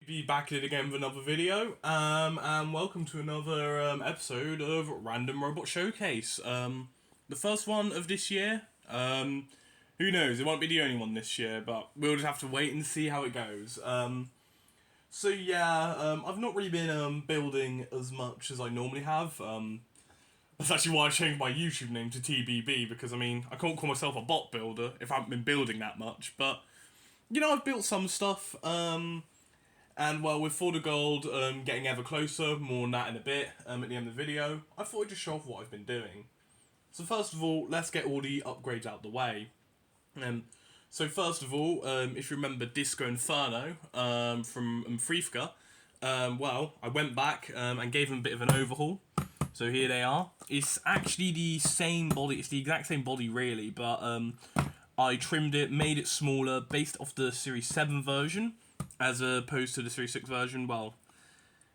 Be back at it again with another video, and welcome to another episode of Random Robot Showcase. The first one of this year. Who knows? It won't be the only one this year, but we'll just have to wait and see how it goes. I've not really been building as much as I normally have. That's actually why I changed my YouTube name to TBB, because I mean I can't call myself a bot builder if I haven't been building that much. But you know, I've built some stuff. And well, with For the Gold getting ever closer, more on that in a bit at the end of the video, I thought I'd just show off what I've been doing. So first of all, let's get all the upgrades out the way. So first of all, if you remember Disco Inferno from Frifka, well, I went back and gave them a bit of an overhaul. So here they are. It's actually the same body, it's the exact same body really, but I trimmed it, made it smaller, based off the Series 7 version, as opposed to the Series 6 version. Well,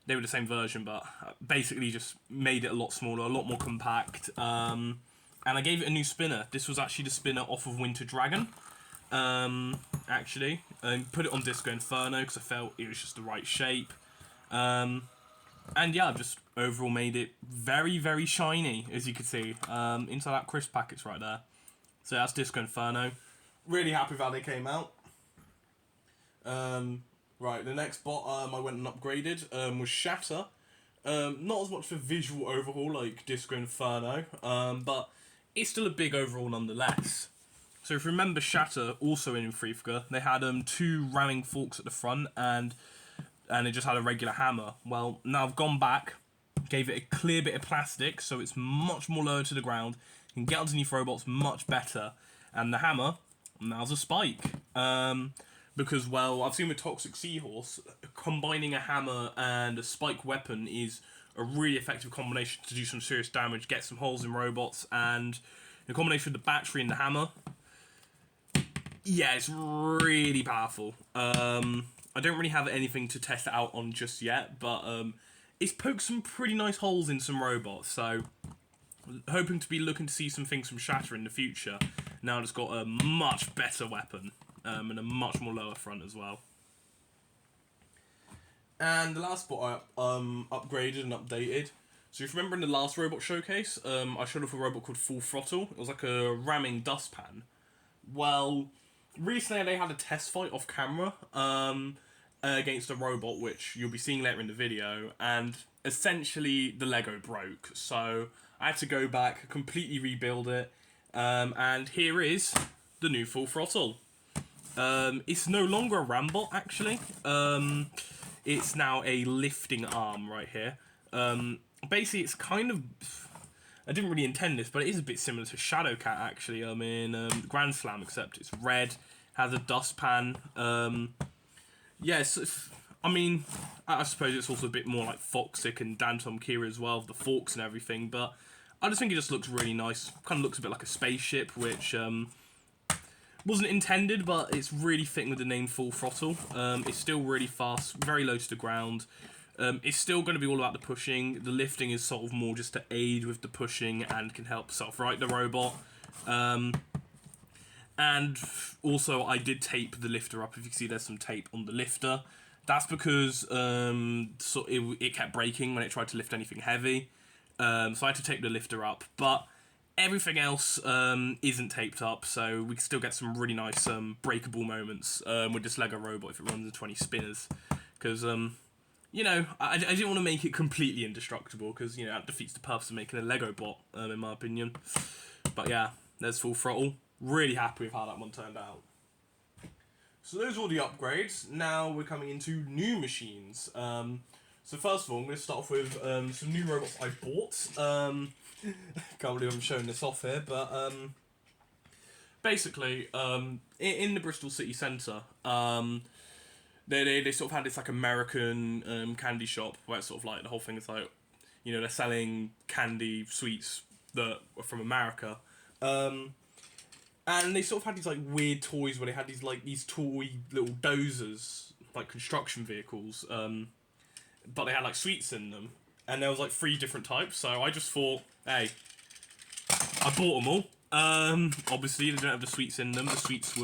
they were the same version, but basically just made it a lot smaller, a lot more compact. And I gave it a new spinner. This was actually the spinner off of Winter Dragon, actually. And put it on Disco Inferno because I felt it was just the right shape. And yeah, I've just overall made it very, very shiny, as you can see. Inside that crisp packets right there. So that's Disco Inferno. Really happy with how they came out. Right, the next bot I went and upgraded was Shatter. Not as much for visual overhaul like Disco Inferno, but it's still a big overhaul nonetheless. So if you remember Shatter, also in Frifka, they had two ramming forks at the front and it just had a regular hammer. Well, now I've gone back, gave it a clear bit of plastic, so it's much more lower to the ground, you can get underneath robots much better, and the hammer now's a spike. Because, well, I've seen with Toxic Seahorse, combining a hammer and a spike weapon is a really effective combination to do some serious damage, get some holes in robots, and in combination with the battery and the hammer, yeah, it's really powerful. I don't really have anything to test it out on just yet, but it's poked some pretty nice holes in some robots, so hoping to be looking to see some things from Shatter in the future. Now it's got a much better weapon. And a much more lower front as well. And the last bot I upgraded and updated. So if you remember in the last robot showcase, I showed off a robot called Full Throttle. It was like a ramming dustpan. Well, recently they had a test fight off camera against a robot, which you'll be seeing later in the video, and essentially the Lego broke. So I had to go back, completely rebuild it, and here is the new Full Throttle. It's no longer a rambot, actually. It's now a lifting arm right here. Basically, it's kind of... I didn't really intend this, but it is a bit similar to Shadowcat, actually. I mean, Grand Slam, except it's red, has a dustpan. Yes, I mean, I suppose it's also a bit more like Foxic and Dantom Kira as well, the forks and everything, but I just think it just looks really nice. Kind of looks a bit like a spaceship, which... wasn't intended, but it's really fitting with the name Full Throttle. It's still really fast, very low to the ground. It's still going to be all about the pushing. The lifting is sort of more just to aid with the pushing and can help self-right the robot. And also, I did tape the lifter up. If you can see, there's some tape on the lifter. That's because it kept breaking when it tried to lift anything heavy. So I had to tape the lifter up, but everything else isn't taped up, so we can still get some really nice breakable moments with this Lego robot if it runs the 20 spinners. Because, you know, I didn't want to make it completely indestructible, because, you know, that defeats the purpose of making a Lego bot, in my opinion. But yeah, there's Full Throttle. Really happy with how that one turned out. So those are all the upgrades. Now we're coming into new machines. So first of all, I'm going to start off with some new robots I bought. Can't believe I'm showing this off here, but basically, in the Bristol city centre, they sort of had this like American candy shop where it's sort of like the whole thing is like, you know, they're selling candy sweets that are from America, and they sort of had these like weird toys where they had these toy little dozers, like construction vehicles, but they had like sweets in them. And there was like 3 different types, so I just thought, hey, I bought them all. Obviously, they don't have the sweets in them. The sweets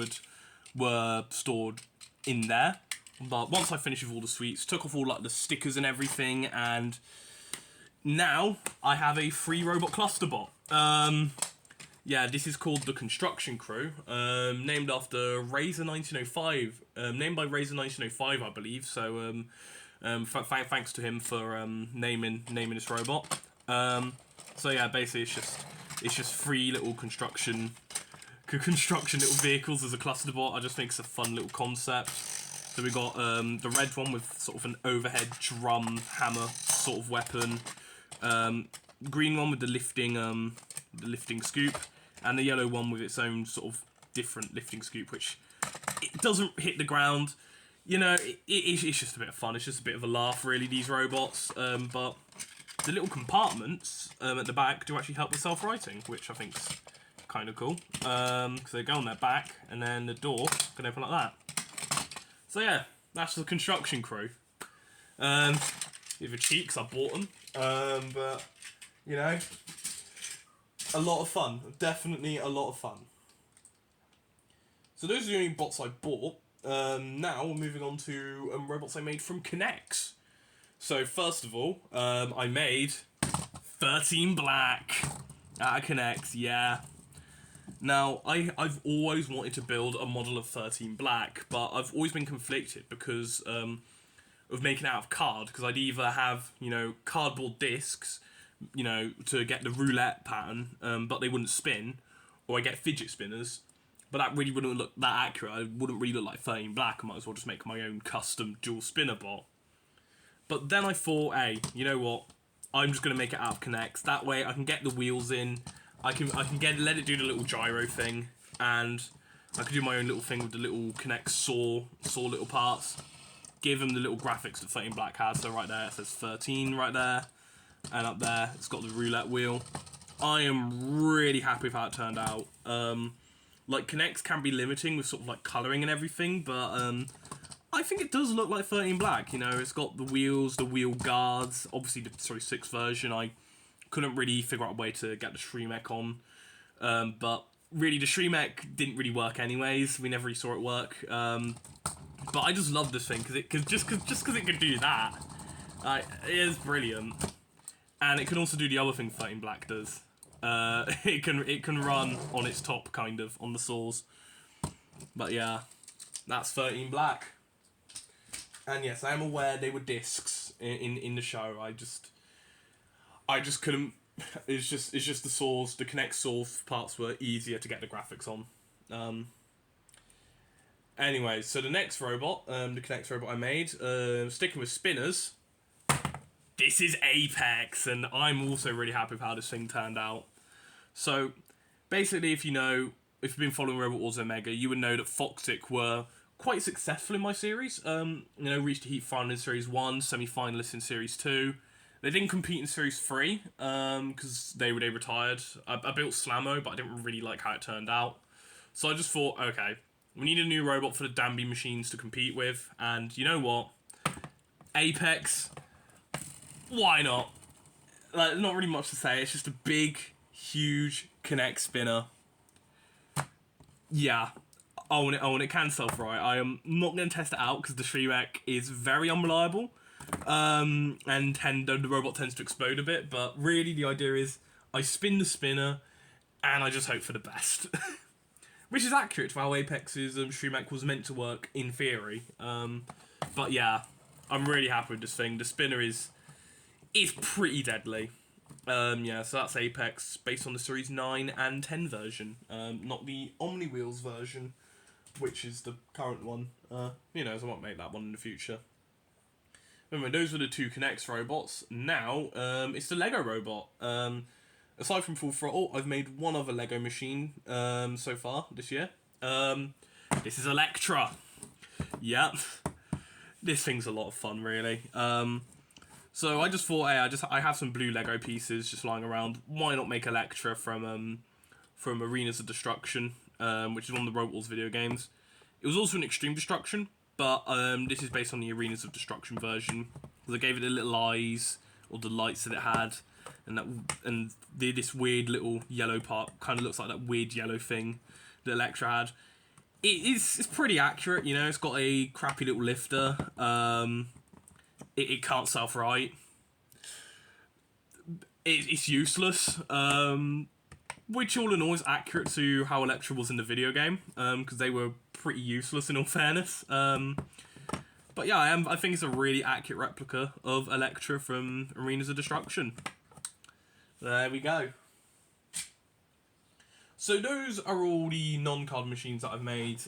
were stored in there. But once I finished with all the sweets, took off all like the stickers and everything, and now I have a free robot cluster bot. Yeah, this is called the Construction Crew, named after Razor 1905, named by Razor 1905, I believe. So thanks to him for naming this robot. So yeah, basically it's just free little construction little vehicles as a cluster bot. I just think it's a fun little concept. So we got the red one with sort of an overhead drum hammer sort of weapon, green one with the lifting scoop, and the yellow one with its own sort of different lifting scoop, which it doesn't hit the ground. You know, it's just a bit of fun. It's just a bit of a laugh, really, these robots. But the little compartments at the back do actually help with self-righting, which I think's kind of cool. Because they go on their back, and then the door can open like that. So yeah, that's the Construction Crew. Bit of a cheat because I bought them. But, you know, a lot of fun. Definitely a lot of fun. So those are the only bots I bought. Now we're moving on to robots I made from Connects. So first of all, I made 13 Black out of Connects, yeah. Now, I've always wanted to build a model of 13 Black, but I've always been conflicted because of making it out of card, because I'd either have, you know, cardboard discs, you know, to get the roulette pattern, but they wouldn't spin, or I get fidget spinners, but that really wouldn't look that accurate. It wouldn't really look like 13 Black. I might as well just make my own custom dual spinner bot. But then I thought, hey, you know what? I'm just going to make it out of Connects. That way I can get the wheels in, I can let it do the little gyro thing, and I can do my own little thing with the little Connect saw little parts. Give them the little graphics that 13 Black has. So right there it says 13 right there, and up there it's got the roulette wheel. I am really happy with how it turned out. Like Connects can be limiting with sort of like colouring and everything, but I think it does look like 13 Black. You know, it's got the wheels, the wheel guards. Obviously the 6th version I couldn't really figure out a way to get the Shremek on, but really the Shremek didn't really work anyways. We never really saw it work. But I just love this thing because just because it can do that, it is brilliant, and it can also do the other thing 13 Black does. It can run on its top, kind of on the saws. But yeah, that's 13 Black. And yes, I am aware they were discs in the show. I just couldn't. It's just the saws, the Connect saw parts were easier to get the graphics on. Anyway, so the next robot, the Connect robot I made, sticking with spinners. This is Apex, and I'm also really happy with how this thing turned out. So, basically, if you've been following Robot Wars Omega, you would know that Foxic were quite successful in my series. Reached a heat final in Series 1, semi-finalists in Series 2. They didn't compete in Series 3, because they retired. I built Slammo, but I didn't really like how it turned out. So I just thought, okay, we need a new robot for the Danby machines to compete with, and you know what? Apex, why not? Like, not really much to say, it's just a big, huge Connect spinner. Yeah, own it, can self-right. I am not going to test it out because the Shremek is very unreliable, and the robot tends to explode a bit, but really the idea is I spin the spinner and I just hope for the best. Which is accurate to how Apex's Shremek was meant to work in theory. But yeah, I'm really happy with this thing. The spinner is pretty deadly. Yeah, so that's Apex, based on the Series 9 and 10 version. Not the Omni Wheels version, which is the current one. I might make that one in the future. Anyway, those were the two Connects robots. Now, it's the Lego robot. Aside from Full Throttle, I've made one other Lego machine so far this year. This is Electra. Yep. This thing's a lot of fun, really. So I just thought, hey, I have some blue Lego pieces just lying around. Why not make Electra from Arenas of Destruction, which is one of the Robot Wars video games. It was also an Extreme Destruction, but this is based on the Arenas of Destruction version. Because I gave it the little eyes, or the lights that it had, and this weird little yellow part kind of looks like that weird yellow thing that Electra had. it's pretty accurate. You know, it's got a crappy little lifter. It can't self-right. It's useless. Which all in all is accurate to how Electra was in the video game, because they were pretty useless in all fairness. But yeah, I think it's a really accurate replica of Electra from Arenas of Destruction. There we go. So those are all the non-card machines that I've made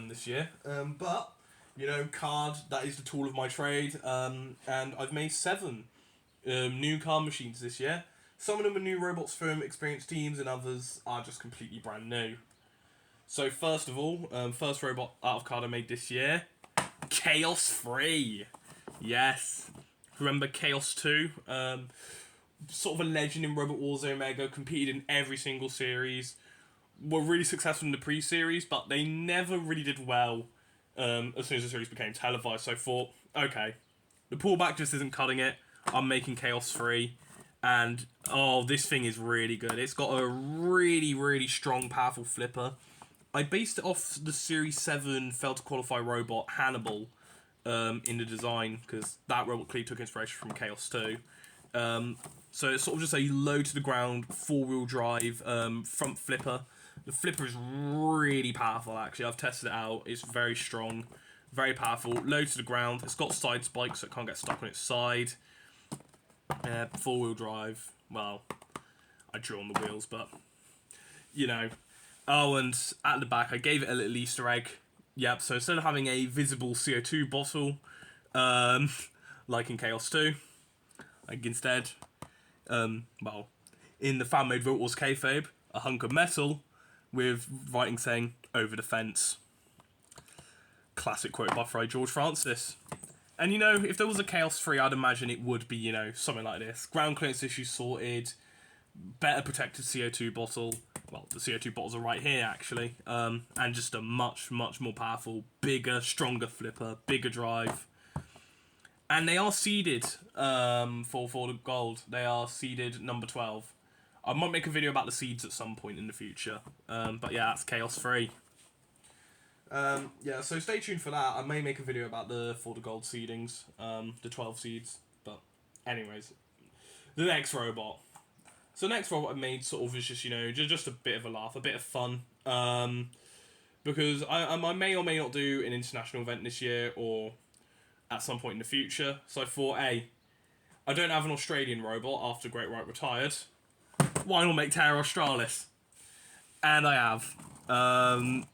this year. But, you know, card, that is the tool of my trade. And I've made 7 new card machines this year. Some of them are new robots from experienced teams, and others are just completely brand new. So first of all, first robot out of card I made this year, Chaos 3. Yes. Remember Chaos 2? Sort of a legend in Robot Wars Omega, competed in every single series. Were really successful in the pre-series, but they never really did well as soon as the series became televised. So I thought, okay, the pullback just isn't cutting it. I'm making Chaos 3. And, oh, this thing is really good. It's got a really, really strong, powerful flipper. I based it off the Series 7 failed to qualify robot Hannibal in the design, because that robot clearly took inspiration from Chaos 2. So it's sort of just a low-to-the-ground, 4-wheel drive front flipper. The flipper is really powerful, actually. I've tested it out. It's very strong, very powerful, low to the ground. It's got side spikes, so it can't get stuck on its side. 4-wheel drive. Well, I drew on the wheels, but, you know. Oh, and at the back, I gave it a little Easter egg. Yep, so instead of having a visible CO2 bottle, like in Chaos 2, like instead, well, in the fan made Robot Wars kayfabe, a hunk of metal with writing saying, "Over the fence." Classic quote by Fry George Francis. And, you know, if there was a Chaos 3, I'd imagine it would be, you know, something like this. Ground clearance issues sorted, better protected CO2 bottle. Well, the CO2 bottles are right here, actually. And just a much, much more powerful, bigger, stronger flipper, bigger drive. And they are seeded for the gold. They are seeded number 12. I might make a video about the seeds at some point in the future. But yeah, that's Chaos 3. Yeah, so stay tuned for that. I may make a video about the gold seedings, the 12 seeds. But anyways, the next robot. So the next robot I made sort of is just, you know, just a bit of a laugh, a bit of fun. Because I may or may not do an international event this year or at some point in the future. So I thought, hey, I don't have an Australian robot after Great White retired. Why not make Terra Australis? And I have.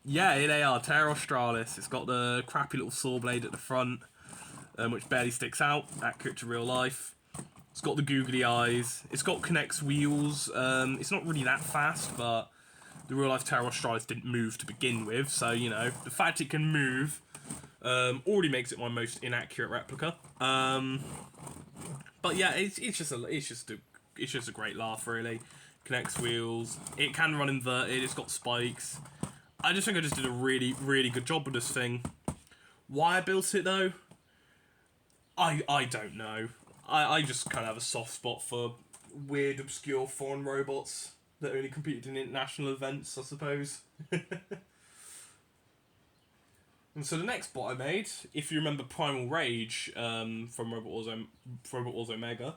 Yeah, here they are, Terra Australis. It's got the crappy little saw blade at the front, which barely sticks out, accurate to real life. It's got the googly eyes. It's got Connects wheels. It's not really that fast, but the real life Terra Australis didn't move to begin with, so, you know, the fact it can move already makes it my most inaccurate replica. But yeah, it's just a great laugh, really. Connects wheels. It can run inverted. It's got spikes. I just think I just did a really, really good job with this thing. Why I built it, though? I don't know. I just kind of have a soft spot for weird, obscure foreign robots that only competed in international events, I suppose. And so the next bot I made, if you remember Primal Rage from Robot Wars Omega,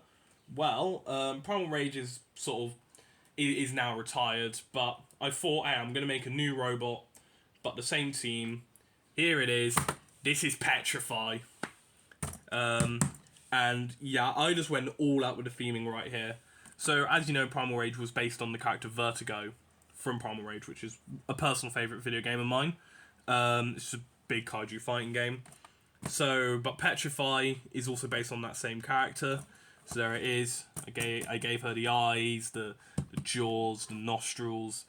well, Primal Rage is sort of is now retired, but I thought, hey, I'm going to make a new robot, but the same team. Here it is. This is Petrify. And yeah, I just went all out with the theming right here. So, as you know, Primal Rage was based on the character Vertigo from Primal Rage, which is a personal favourite video game of mine. It's a big kaiju fighting game. So, but Petrify is also based on that same character. So there it is. I gave her the eyes, the jaws, the nostrils,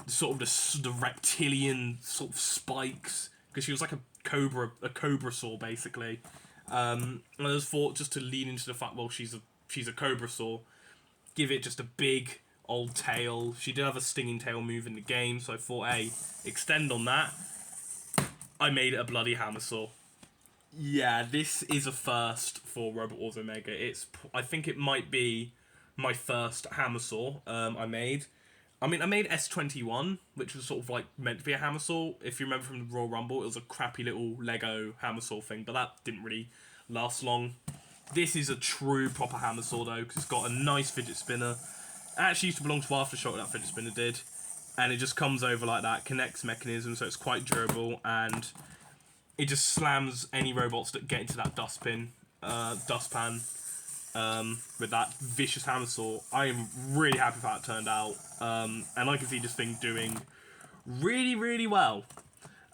sort of the reptilian sort of spikes, because she was like a cobra saw basically. And I just thought, just to lean into the fact, well, she's a cobra saw, give it just a big old tail. She did have a stinging tail move in the game, so I thought, hey, extend on that. I made it a bloody hammer saw. Yeah, this is a first for Robot Wars Omega. I think it might be my first hammer saw I made. I mean, I made S21, which was sort of like meant to be a hammer saw. If you remember from the Royal Rumble, it was a crappy little Lego hammer saw thing, but that didn't really last long. This is a true proper hammer saw though, because it's got a nice fidget spinner. It actually used to belong to Aftershock, that fidget spinner did. And it just comes over like that, connects mechanism, so it's quite durable, and it just slams any robots that get into that dustpan, with that vicious hammer saw. I am really happy with how it turned out, and I can see this thing doing really, really well.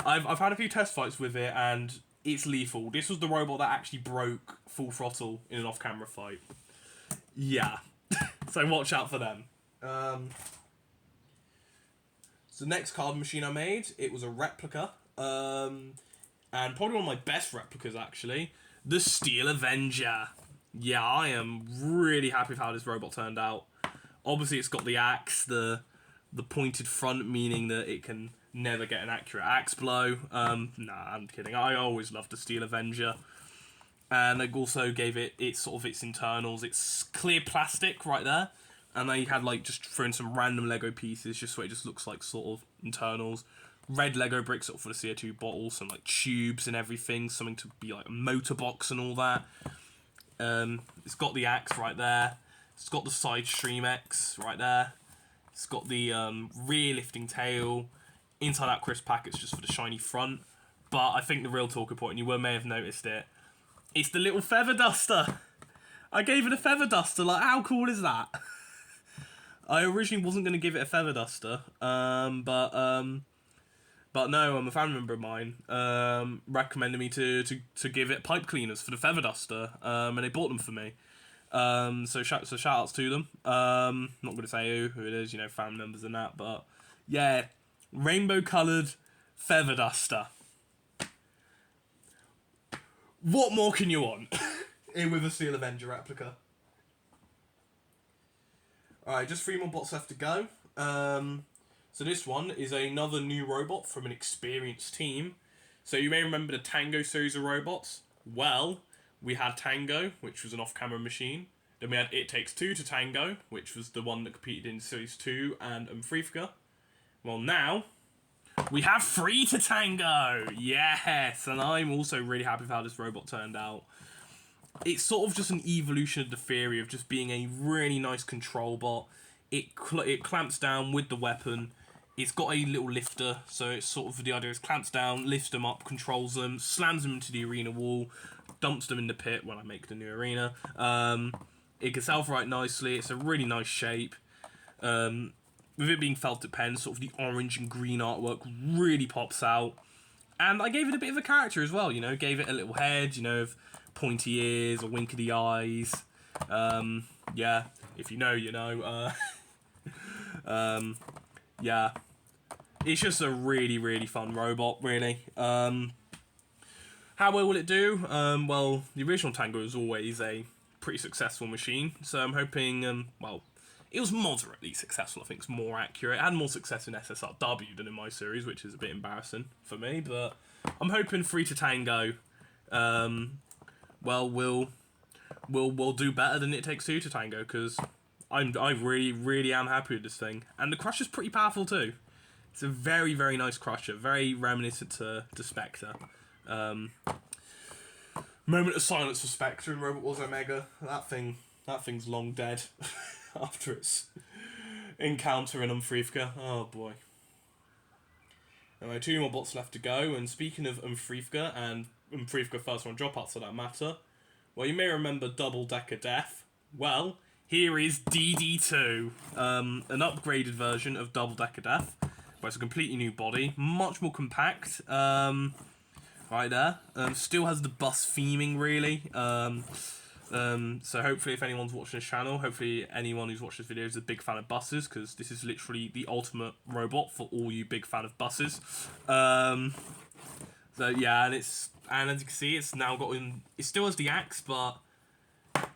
I've had a few test fights with it, and it's lethal. This was the robot that actually broke Full Throttle in an off-camera fight. Yeah. So watch out for them. So the next card machine I made, it was a replica, and probably one of my best replicas actually, the Steel Avenger. Yeah, I am really happy with how this robot turned out. Obviously it's got the axe, the pointed front, meaning that it can never get an accurate axe blow. Nah, I'm kidding. I always loved the Steel Avenger. And they also gave it its internals. It's clear plastic right there. And they had like just thrown some random Lego pieces just so it just looks like sort of internals. Red Lego bricks sort of for the CO2 bottle, some like tubes and everything, something to be like a motor box and all that. It's got the axe right there. It's got the side stream X right there. It's got the rear lifting tail. Inside that crisp pack, it's just for the shiny front. But I think the real talking point, and you may have noticed it, it's the little feather duster. I gave it a feather duster. Like, how cool is that? I originally wasn't going to give it a feather duster, but no, a family member of mine recommended me to give it pipe cleaners for the feather duster, and they bought them for me. So shout outs to them. Not going to say who it is, family members and that, but yeah, rainbow coloured feather duster. What more can you want with a Steel Avenger replica? Alright, just 3 more bots left to go. So this one is another new robot from an experienced team. So you may remember the Tango series of robots. Well, we had Tango, which was an off-camera machine. Then we had It Takes Two to Tango, which was the one that competed in Series 2 and Umfrifka. Well, now we have Free to Tango! Yes! And I'm also really happy with how this robot turned out. It's sort of just an evolution of the theory of just being a really nice control bot. It clamps down with the weapon. It's got a little lifter, so it's sort of the idea is clamps down, lifts them up, controls them, slams them into the arena wall, dumps them in the pit when I make the new arena. It can self-right nicely. It's a really nice shape. With it being felted pen, sort of the orange and green artwork really pops out. And I gave it a bit of a character as well, gave it a little head, of pointy ears or wink of the eyes. Yeah, if you know, you know. Yeah. It's just a really, really fun robot, really. How well will it do? Well, the original Tango was always a pretty successful machine, so I'm hoping, well, it was moderately successful, I think it's more accurate. It had more success in SSRW than in my series, which is a bit embarrassing for me, but I'm hoping Free to Tango, well, will do better than It Takes Two to Tango, because I really, really am happy with this thing. And the Crusher's pretty powerful too. It's a very, very nice Crusher, very reminiscent to Spectre. Moment of silence for Spectre in Robot Wars Omega. That thing's long dead after its encounter in Umfrifka. Oh boy. Anyway, 2 more bots left to go, and speaking of Umfrifka, and Umfrifka first round dropouts for that matter, well, you may remember Double Decker Death. Well, here is DD2, an upgraded version of Double Decker Death, but it's a completely new body, much more compact, right there. Still has the bus theming, really. So hopefully if anyone's watching this channel, hopefully anyone who's watched this video is a big fan of buses, because this is literally the ultimate robot for all you big fan of buses. So yeah, and as you can see, it's now it still has the axe, but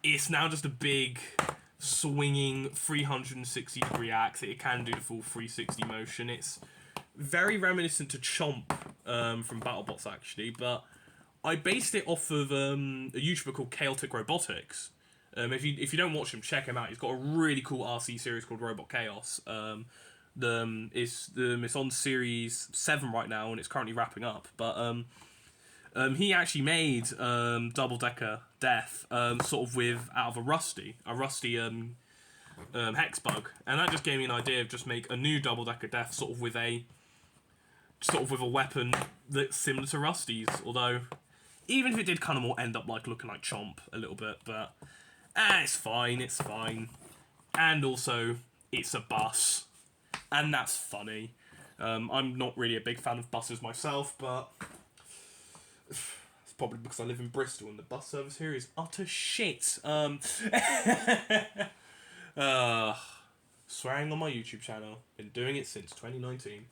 it's now just a big swinging 360 degree axe. It can do the full 360 motion. It's very reminiscent to Chomp from BattleBots actually, but I based it off of a YouTuber called Chaotic Robotics. If you don't watch him, check him out. He's got a really cool RC series called Robot Chaos, It's on series 7 right now, and it's currently wrapping up. But he actually made Double Decker Death sort of out of a rusty hex bug, and that just gave me an idea of just make a new Double Decker Death sort of with a weapon that's similar to Rusty's. Although, even if it did kind of more end up like looking like Chomp a little bit, but it's fine. And also, it's a bus, and that's funny. I'm not really a big fan of buses myself, but it's probably because I live in Bristol and the bus service here is utter shit. Swearing on my YouTube channel. Been doing it since 2019.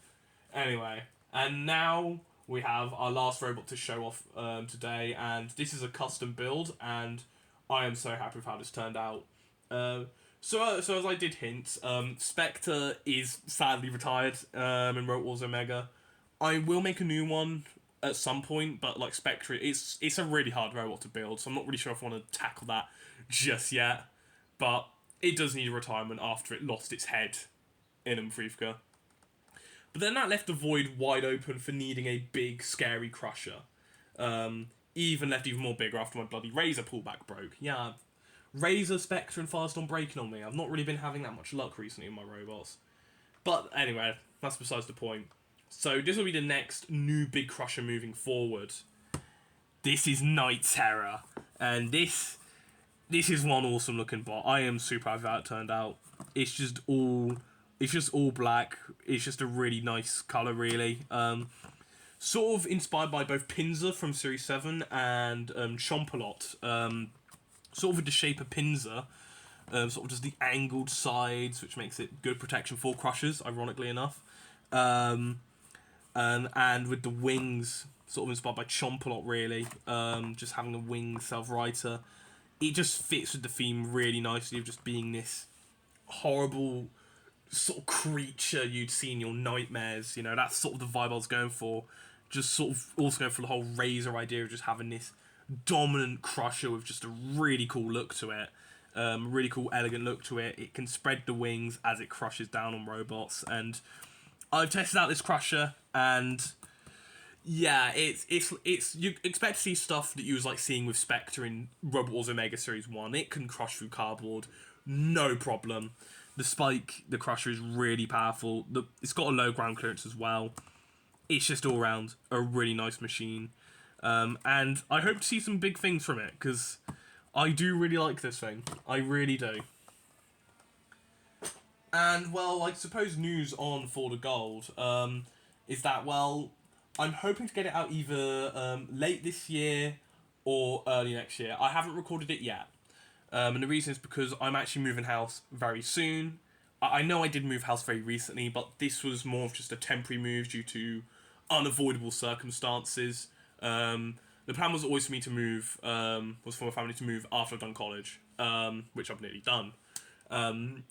Anyway, and now we have our last robot to show off today, and this is a custom build, and I am so happy with how this turned out. So as I did hint, Spectre is sadly retired in Rogue Wars Omega. I will make a new one at some point, but like Spectre, it's a really hard robot to build, so I'm not really sure if I want to tackle that just yet. But it does need a retirement after it lost its head in Umfrivka. But then that left the void wide open for needing a big, scary Crusher. Even left even more bigger after my bloody Razor pullback broke. Yeah, Razor, Spectre, and Firestorm breaking on me. I've not really been having that much luck recently in my robots. But anyway, that's besides the point. So this will be the next new big Crusher moving forward. This is Night Terror. And this is one awesome looking bot. I am super happy how it turned out. It's just all black. It's just a really nice colour, really. Sort of inspired by both Pinzer from Series 7 and Chompalot. Sort of with the shape of Pinzer. Sort of just the angled sides, which makes it good protection for Crushers, ironically enough. And with the wings, sort of inspired by Chompalot, really. Just having a winged self-righter. It just fits with the theme really nicely of just being this horrible sort of creature you'd see in your nightmares. You know, that's sort of the vibe I was going for. Just sort of also going for the whole Razor idea of just having this dominant Crusher with just a really cool look to it. Really cool, elegant look to it. It can spread the wings as it crushes down on robots. And I've tested out this Crusher, and yeah, it's you expect to see stuff that you was like seeing with Spectre in Robot Wars Omega Series 1. It can crush through cardboard, no problem. The Crusher is really powerful. It's got a low ground clearance as well. It's just all around a really nice machine. And I hope to see some big things from it, because I do really like this thing. I really do. And, well, I suppose news on For the Gold is that, well, I'm hoping to get it out either late this year or early next year. I haven't recorded it yet. And the reason is because I'm actually moving house very soon. I know I did move house very recently, but this was more of just a temporary move due to unavoidable circumstances. The plan was always for me to move, was for my family to move after I've done college, which I've nearly done. And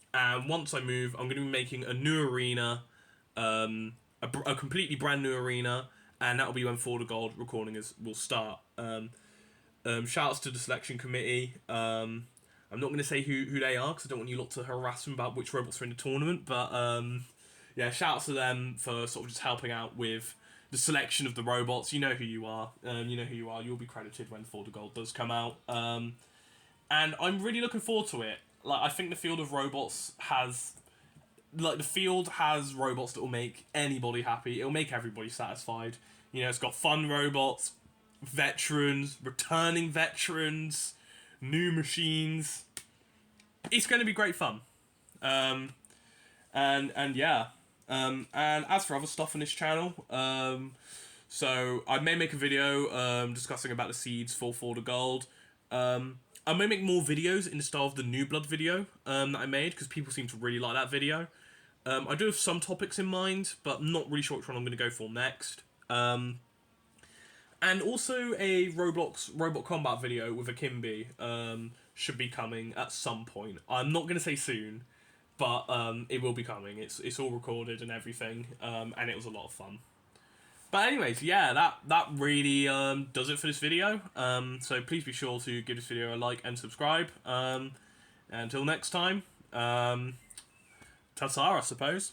once I move, I'm going to be making a new arena, a completely brand new arena, and that'll be when For the Gold recording will start. Shoutouts to the selection committee. I'm not going to say who they are, because I don't want you lot to harass them about which robots are in the tournament, but yeah, shoutouts to them for sort of just helping out with the selection of the robots. You know who you are. You'll be credited when For the Gold does come out. And I'm really looking forward to it. Like, I think the field of robots has robots that will make anybody happy. It'll make everybody satisfied. You know, it's got fun robots, veterans, returning veterans, new machines. It's going to be great fun. And yeah. And as for other stuff on this channel, so I may make a video discussing about the seeds for the Gold. I may make more videos in the style of the New Blood video that I made, because people seem to really like that video. I do have some topics in mind, but I'm not really sure which one I'm going to go for next. And also a Robot Combat video with Akimbi should be coming at some point. I'm not going to say soon, but it will be coming. It's all recorded and everything, and it was a lot of fun. But anyways, yeah, that really does it for this video. So please be sure to give this video a like and subscribe. Until next time, ta-ta, I suppose.